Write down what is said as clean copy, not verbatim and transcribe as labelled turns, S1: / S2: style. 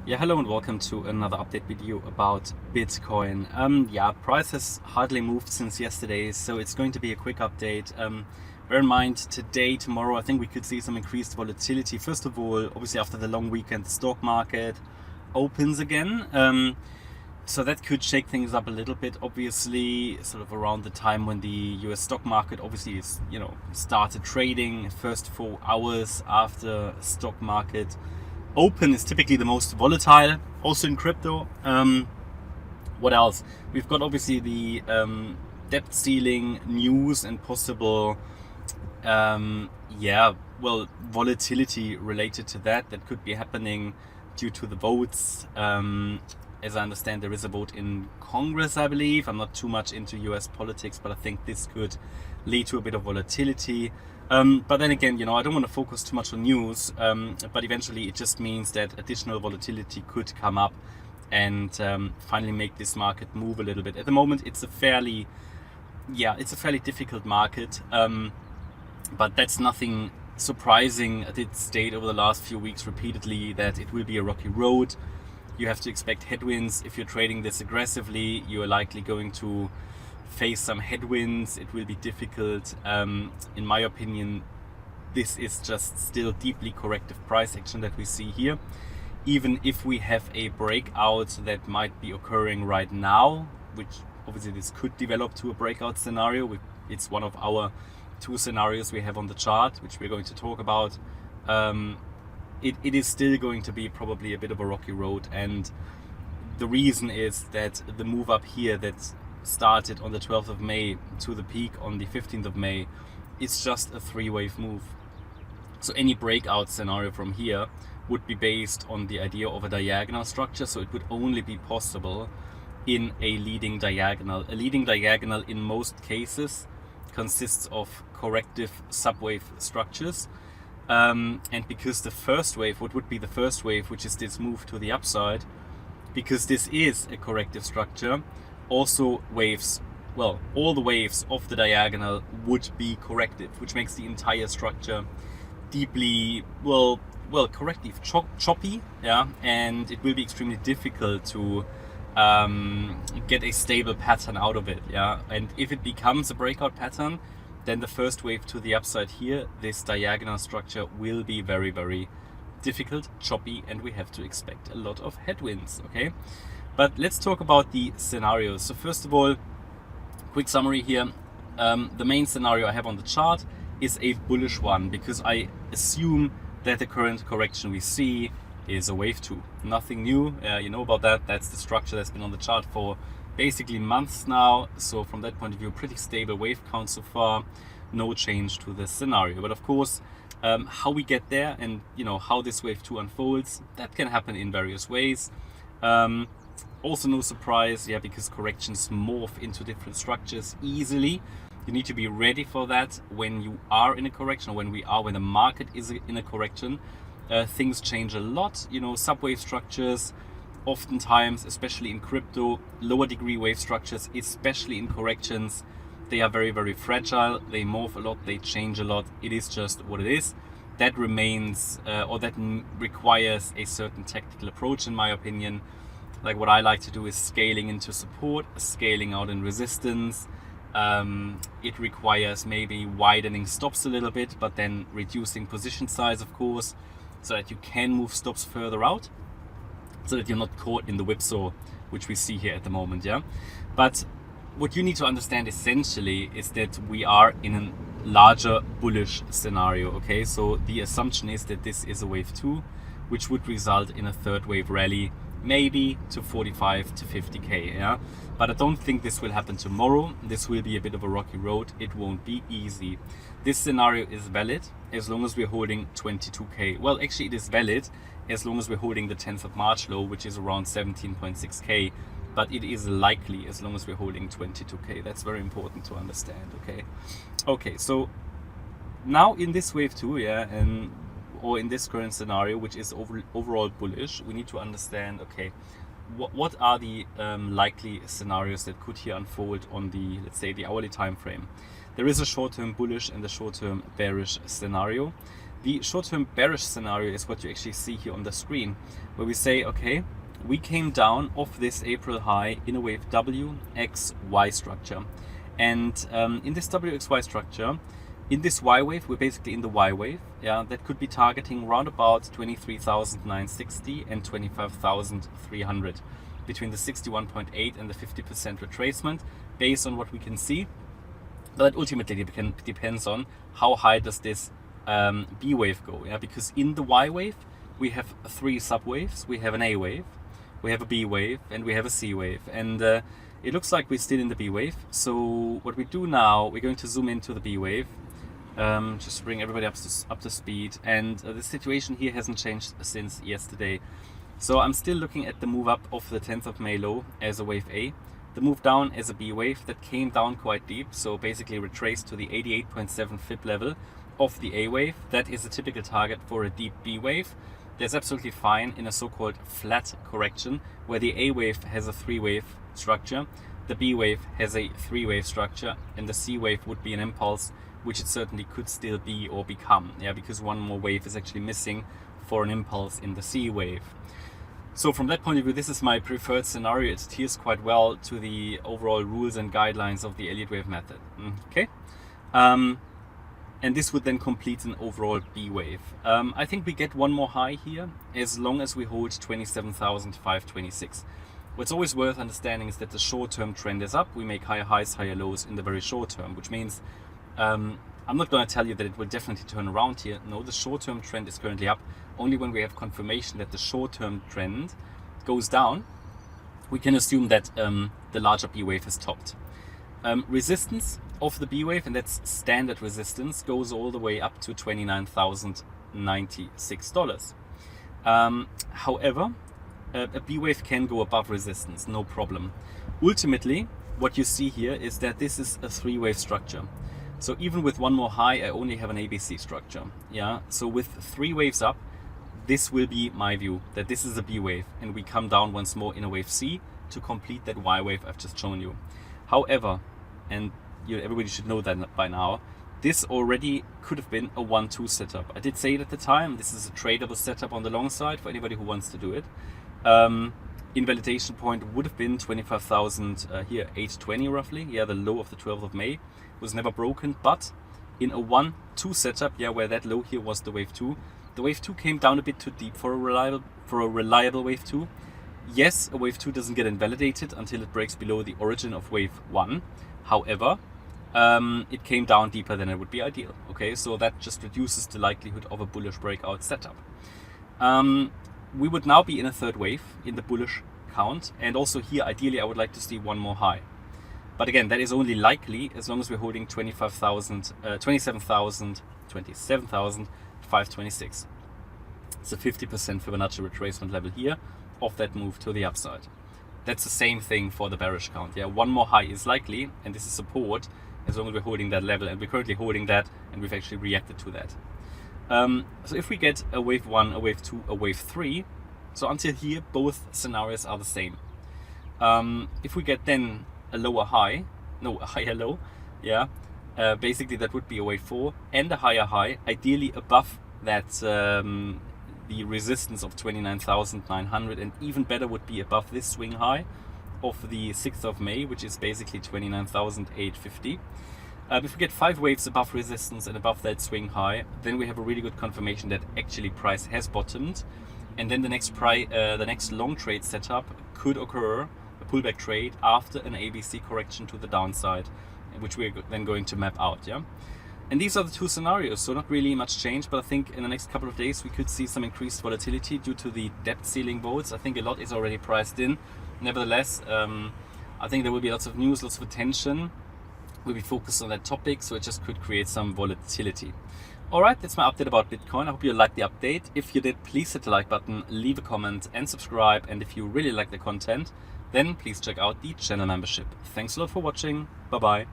S1: Yeah, hello and welcome to another update video about Bitcoin. Price has hardly moved since yesterday, so it's going to be a quick update. Bear in mind, today, tomorrow, I think we could see some increased volatility. First of all, obviously after the long weekend, the stock market opens again. So that could shake things up a little bit, obviously, sort of around the time when the US stock market obviously is, started trading. First 4 hours after stock market open is typically the most volatile, also in crypto. What else? We've got obviously the debt ceiling news and possible, volatility related to that could be happening due to the votes. As I understand, there is a vote in Congress, I believe. I'm not too much into US politics, but I think this could lead to a bit of volatility. But then again, I don't want to focus too much on news, but eventually it just means that additional volatility could come up and finally make this market move a little bit. At the moment, it's a fairly difficult market, but that's nothing surprising. I did state over the last few weeks repeatedly that it will be a rocky road. You have to expect headwinds. If you're trading this aggressively, you are likely going to face some headwinds. It will be difficult. In my opinion, this is just still deeply corrective price action that we see here. Even if we have a breakout that might be occurring right now, which obviously this could develop to a breakout scenario. It's one of our 2 scenarios we have on the chart, which we're going to talk about. It is still going to be probably a bit of a rocky road, and the reason is that the move up here that started on the 12th of May to the peak on the 15th of May is just a 3-wave move. So any breakout scenario from here would be based on the idea of a diagonal structure, so it would only be possible in a leading diagonal. A leading diagonal in most cases consists of corrective subwave structures. And because the first wave, what would be the first wave, which is this move to the upside, because this is a corrective structure, also waves, all the waves of the diagonal would be corrective, which makes the entire structure deeply, corrective, choppy, and it will be extremely difficult to get a stable pattern out of it, and if it becomes a breakout pattern, then the first wave to the upside here, this diagonal structure, will be very, very difficult, choppy, and we have to expect a lot of headwinds, okay? But let's talk about the scenarios. So first of all, quick summary here. The main scenario I have on the chart is a bullish one, because I assume that the current correction we see is a wave 2. Nothing new, you know about that. That's the structure that's been on the chart for basically months now. So from that point of view, pretty stable wave count so far. No change to the scenario. But of course, how we get there and how this wave 2 unfolds, that can happen in various ways. Also no surprise, because corrections morph into different structures easily. You need to be ready for that when you are in a correction, or when the market is in a correction. Things change a lot, subwave structures, oftentimes, especially in crypto, lower degree wave structures, especially in corrections, they are very, very fragile. They morph a lot, they change a lot. It is just what it is. That remains, requires a certain tactical approach, in my opinion. Like what I like to do is scaling into support, scaling out in resistance. It requires maybe widening stops a little bit, but then reducing position size, of course, so that you can move stops further out, so that you're not caught in the whipsaw, which we see here at the moment, But what you need to understand essentially is that we are in a larger bullish scenario, okay? So the assumption is that this is a wave 2, which would result in a 3rd wave rally, maybe to 45 to 50k, But I don't think this will happen tomorrow. This will be a bit of a rocky road. It won't be easy. This scenario is valid as long as we're holding 22k. Well, actually it is valid as long as we're holding the 10th of March low, which is around 17.6k. But it is likely as long as we're holding 22k. That's very important to understand, okay? Okay, so now in this wave 2, or in this current scenario, which is overall bullish, we need to understand, okay, what are the likely scenarios that could here unfold on the, let's say, the hourly time frame. There is a short-term bullish and a short-term bearish scenario. The short-term bearish scenario is what you actually see here on the screen, where we say, okay, we came down off this April high in a wave WXY structure. And in this WXY structure, in this Y wave, we're basically in the Y wave. Yeah, that could be targeting around about 23,960 and 25,300 between the 61.8 and the 50% retracement, based on what we can see. But that ultimately depends on how high does this B wave go. Yeah, because in the Y wave, we have 3 subwaves. We have an A wave, we have a B wave, and we have a C wave. And it looks like we're still in the B wave. So what we do now, we're going to zoom into the B wave. Just to bring everybody up to speed. And the situation here hasn't changed since yesterday. So I'm still looking at the move up of the 10th of May low as a wave A. The move down as a B wave that came down quite deep. So basically retraced to the 88.7 fib level of the A wave. That is a typical target for a deep B wave. That's absolutely fine in a so-called flat correction, where the A wave has a 3-wave structure, the B wave has a 3-wave structure, and the C wave would be an impulse, which it certainly could still be or become, yeah, because one more wave is actually missing for an impulse in the C wave. So from that point of view, this is my preferred scenario. It adheres quite well to the overall rules and guidelines of the Elliott Wave method. Okay, and this would then complete an overall B wave. I think we get one more high here as long as we hold 27,526. What's always worth understanding is that the short-term trend is up. We make higher highs, higher lows in the very short term, which means I'm not going to tell you that it will definitely turn around here. No, the short-term trend is currently up. Only when we have confirmation that the short-term trend goes down, we can assume that the larger B wave has topped. Resistance of the B wave, and that's standard resistance, goes all the way up to $29,096. However, a B wave can go above resistance, no problem. Ultimately, what you see here is that this is a 3-wave structure. So even with one more high, I only have an ABC structure. Yeah. So with 3 waves up, this will be my view, that this is a B wave, and we come down once more in a wave C to complete that Y wave I've just shown you. However, and everybody should know that by now, this already could have been a 1-2 setup. I did say it at the time, this is a tradable setup on the long side for anybody who wants to do it. Invalidation point would have been 25,000 here, 820 roughly. Yeah, the low of the 12th of May was never broken, but in a 1-2 setup, yeah, where that low here was the wave 2, the wave 2 came down a bit too deep for a reliable wave 2. Yes, a wave 2 doesn't get invalidated until it breaks below the origin of wave 1. However, it came down deeper than it would be ideal. Okay, so that just reduces the likelihood of a bullish breakout setup. We would now be in a 3rd wave in the bullish count, and also here ideally I would like to see one more high. But again, that is only likely as long as we're holding 27,526. It's a 50% Fibonacci retracement level here of that move to the upside. That's the same thing for the bearish count. Yeah, one more high is likely, and this is support as long as we're holding that level, and we're currently holding that, and we've actually reacted to that. So if we get a wave 1, a wave 2, a wave 3, so until here both scenarios are the same. If we get then a lower high, no, a higher low, yeah, basically that would be a wave 4 and a higher high, ideally above that the resistance of 29,900, and even better would be above this swing high of the 6th of May, which is basically 29,850. If we get 5 waves above resistance and above that swing high, then we have a really good confirmation that actually price has bottomed, and then the next long trade setup could occur, a pullback trade after an ABC correction to the downside, which we're then going to map out. Yeah, and these are the 2 scenarios, so not really much change, but I think in the next couple of days we could see some increased volatility due to the debt ceiling votes. I think a lot is already priced in. Nevertheless, I think there will be lots of news, lots of attention. We'll be focused on that topic, so it just could create some volatility. Alright, that's my update about Bitcoin. I hope you liked the update. If you did, please hit the like button, leave a comment and subscribe. And if you really like the content, then please check out the channel membership. Thanks a lot for watching. Bye bye.